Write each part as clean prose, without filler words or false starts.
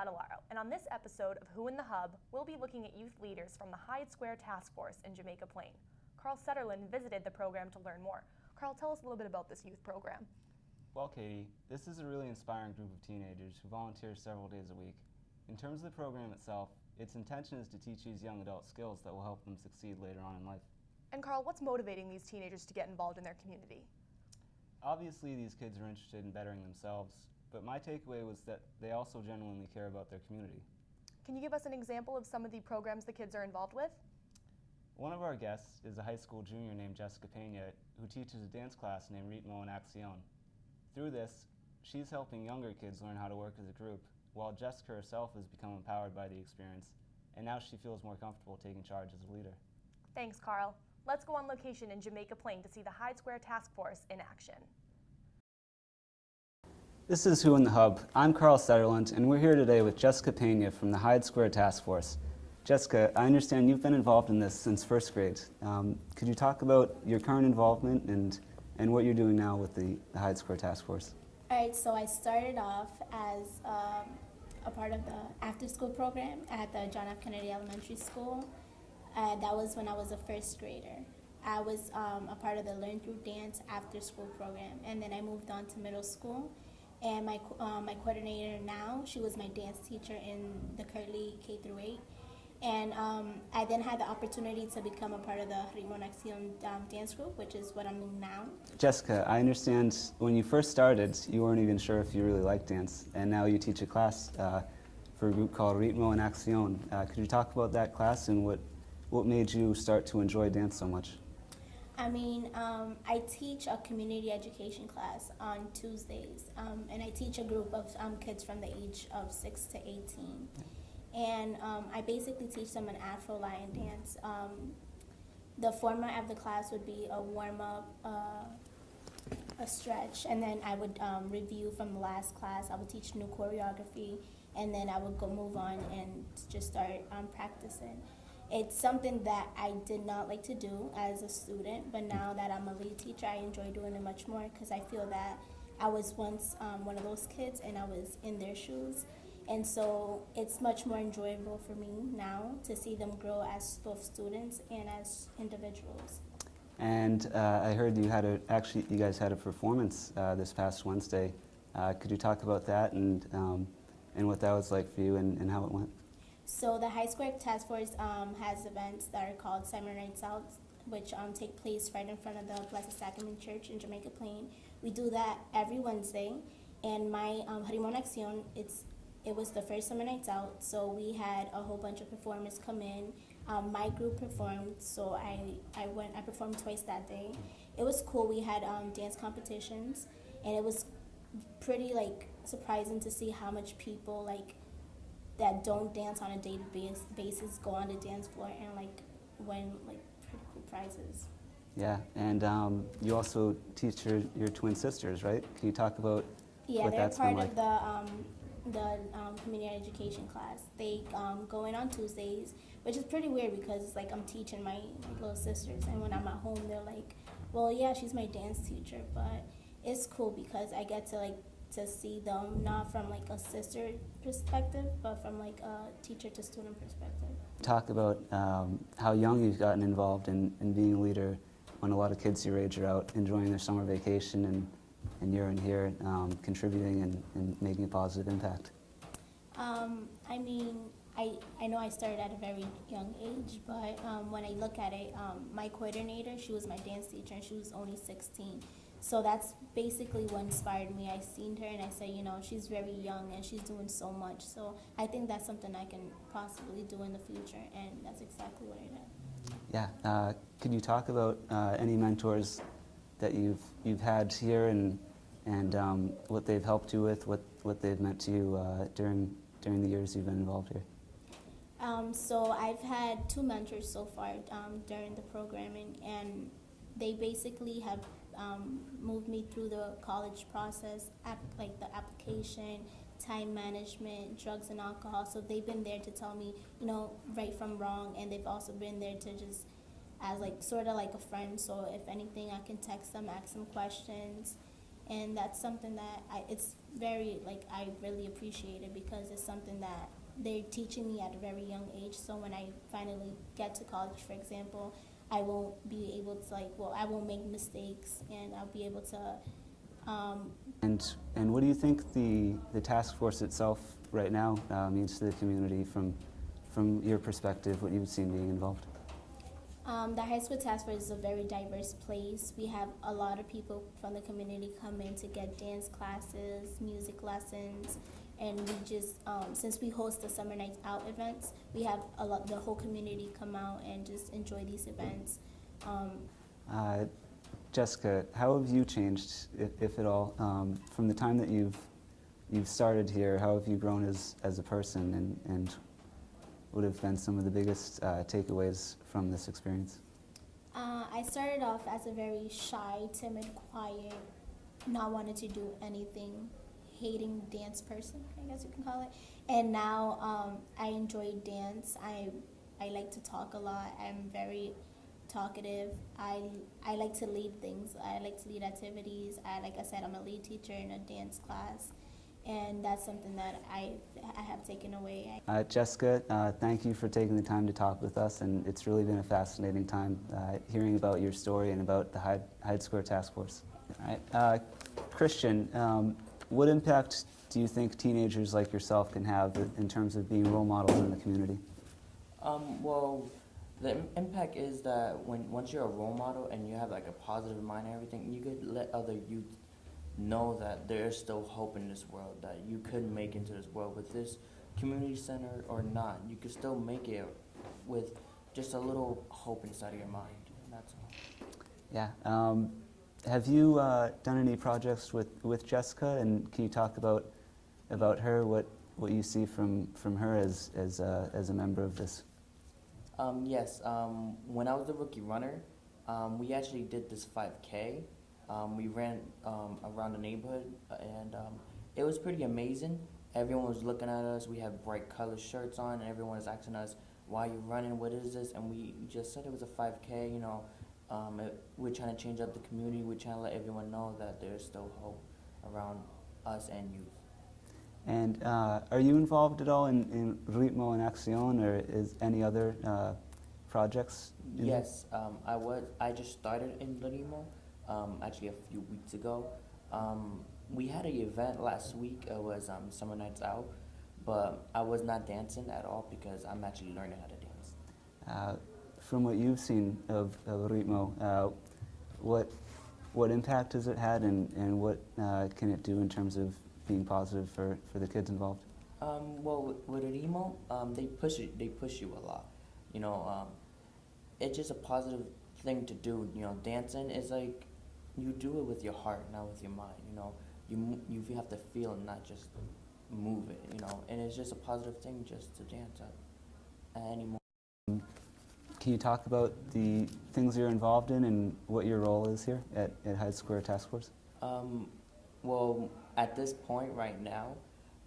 Badalaro, and on this episode of Who in the Hub, we'll be looking at youth leaders from the Hyde Square Task Force in Jamaica Plain. Carl Setterlund visited the program to learn more. Carl, tell us a little bit about this youth program. Well, Katie, this is a really inspiring group of teenagers who volunteer several days a week. In terms of the program itself, its intention is to teach these young adults skills that will help them succeed later on in life. And Carl, what's motivating these teenagers to get involved in their community? Obviously, these kids are interested in bettering themselves, but my takeaway was that they also genuinely care about their community. Can you give us an example of some of the programs the kids are involved with? One of our guests is a high school junior named Jessica Pena, who teaches a dance class named Ritmo and Acción. Through this, she's helping younger kids learn how to work as a group, while Jessica herself has become empowered by the experience, and now she feels more comfortable taking charge as a leader. Thanks, Carl. Let's go on location in Jamaica Plain to see the Hyde Square Task Force in action. This is Who in the Hub. I'm Carl Setterlund, and we're here today with Jessica Pena from the Hyde Square Task Force. Jessica, I understand you've been involved in this since first grade. Could you talk about your current involvement and what you're doing now with the Hyde Square Task Force? All right, so I started off as a part of the after-school program at the John F. Kennedy Elementary School. That was when I was a first grader. I was a part of the Learn Through Dance after-school program, and then I moved on to middle school. And my coordinator now, she was my dance teacher in the Curly K-8. And I then had the opportunity to become a part of the Ritmo and Acción dance group, which is what I'm in now. Jessica, I understand when you first started, you weren't even sure if you really liked dance, and now you teach a class for a group called Ritmo and Acción. Could you talk about that class and what made you start to enjoy dance so much? I teach a community education class on Tuesdays, and I teach a group of kids from the age of 6 to 18. And I basically teach them an Afro Lion dance. The format of the class would be a warm-up, a stretch, and then I would review from the last class. I would teach new choreography, and then I would move on and just start practicing. It's something that I did not like to do as a student, but now that I'm a lead teacher, I enjoy doing it much more because I feel that I was once one of those kids and I was in their shoes. And so it's much more enjoyable for me now to see them grow as both students and as individuals. And I heard you guys had a performance this past Wednesday. Could you talk about that and what that was like for you and how it went? So the Hyde Square Task Force has events that are called Summer Nights Out, which take place right in front of the Blessed Sacrament Church in Jamaica Plain. We do that every Wednesday, and my Ritmo and Acción, it was the first Summer Nights Out, so we had a whole bunch of performers come in. My group performed, so I performed twice that day. It was cool. We had dance competitions, and it was pretty surprising to see how much people that don't dance on a daily basis go on the dance floor and win pretty cool prizes. Yeah, and you also teach your twin sisters, right? Can you talk about what that's been like? Yeah, they're part of the community education class. They go in on Tuesdays, which is pretty weird because it's I'm teaching my little sisters, and when I'm at home, they're like, well, yeah, she's my dance teacher, but it's cool because I get to see them not from a sister perspective, but from a teacher to student perspective. Talk about how young you've gotten involved in being a leader when a lot of kids your age are out enjoying their summer vacation and you're in here contributing and making a positive impact. I know I started at a very young age, but when I look at it, my coordinator, she was my dance teacher and she was only 16. So that's basically what inspired me. I seen her and I said, she's very young and she's doing so much. So I think that's something I can possibly do in the future, and that's exactly what I did. Yeah. Could you talk about any mentors that you've had here and what they've helped you with, what they've meant to you during the years you've been involved here? So I've had 2 mentors so far during the programming, and they basically have moved me through the college process, the application, time management, drugs and alcohol. So they've been there to tell me, right from wrong, and they've also been there to just as sort of like a friend. So if anything, I can text them, ask them questions, and that's something that it's I really appreciate it because it's something that they're teaching me at a very young age. So when I finally get to college, for example, I won't be able to I won't make mistakes, and I'll be able to. And what do you think the task force itself right now means to the community from your perspective, what you've seen being involved? The Hyde Square Task Force is a very diverse place. We have a lot of people from the community come in to get dance classes, music lessons, and we just, since we host the Summer Nights Out events, we have the whole community come out and just enjoy these events. Jessica, how have you changed, if at all, from the time that you've started here? How have you grown as a person, and what have been some of the biggest takeaways from this experience? I started off as a very shy, timid, quiet, not wanting to do anything, hating dance person, I guess you can call it. And now I enjoy dance. I like to talk a lot. I'm very talkative. I like to lead things. I like to lead activities. Like I said, I'm a lead teacher in a dance class, and that's something that I have taken away. Jessica, thank you for taking the time to talk with us, and it's really been a fascinating time hearing about your story and about the Hyde Square Task Force. All right. Christian, what impact do you think teenagers like yourself can have in terms of being role models in the community? Well, the impact is that once you're a role model and you have like a positive mind and everything, you could let other youth know that there is still hope in this world, that you could make into this world with this community center or not. You could still make it with just a little hope inside of your mind, and that's all. Yeah. Have you done any projects with Jessica, and can you talk about her, what you see from her as a member of this? Yes. When I was the rookie runner, we actually did this 5K. We ran around the neighborhood, and it was pretty amazing. Everyone was looking at us. We had bright colored shirts on, and everyone was asking us, "Why are you running? What is this?" And we just said it was a 5K. We're trying to change up the community. We're trying to let everyone know that there's still hope around us and youth. And are you involved at all in Ritmo and Acción, or is any other projects? Yes, I was. I just started in Ritmo. Actually a few weeks ago. We had an event last week. It was Summer Nights Out, but I was not dancing at all because I'm actually learning how to dance. From what you've seen of Ritmo, what impact has it had, and what can it do in terms of being positive for the kids involved? Well, with Ritmo, they push you a lot. It's just a positive thing to do. Dancing is like, you do it with your heart, not with your mind. You have to feel and not just move it. And it's just a positive thing just to dance at any moment. Can you talk about the things you're involved in and what your role is here at Hyde Square Task Force? Well, at this point right now,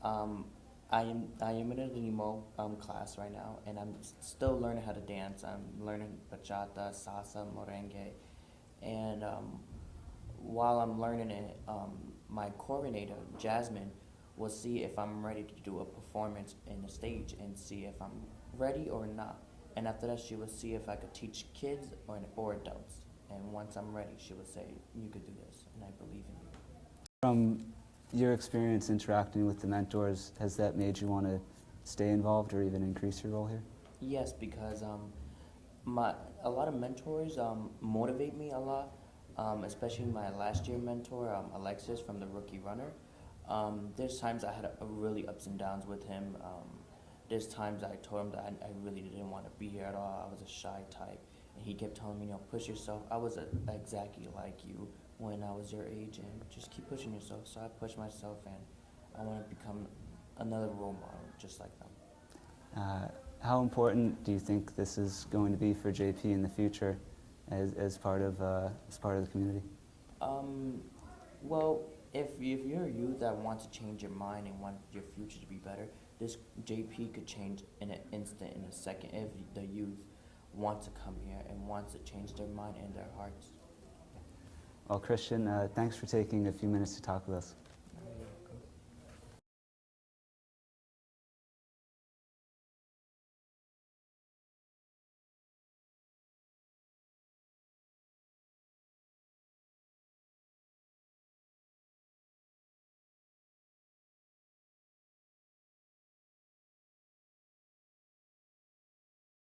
I am in a Ritmo class right now, and I'm still learning how to dance. I'm learning bachata, salsa, merengue, and while I'm learning it, my coordinator, Jasmine, will see if I'm ready to do a performance in the stage and see if I'm ready or not. And after that, she will see if I could teach kids or adults. And once I'm ready, she will say, "You could do this," and I believe in you. From your experience interacting with the mentors, has that made you want to stay involved or even increase your role here? Yes, because a lot of mentors motivate me a lot. Especially my last year mentor, Alexis from the Rookie Runner. There's times I had a really ups and downs with him. There's times I told him that I really didn't want to be here at all. I was a shy type, and he kept telling me, push yourself. I was exactly like you when I was your age, and just keep pushing yourself. So I pushed myself, and I want to become another role model just like them. How important do you think this is going to be for JP in the future as part of the community? Well, if you're a youth that wants to change your mind and want your future to be better, this JP could change in an instant, in a second, if the youth want to come here and wants to change their mind and their hearts. Well, Christian, thanks for taking a few minutes to talk with us.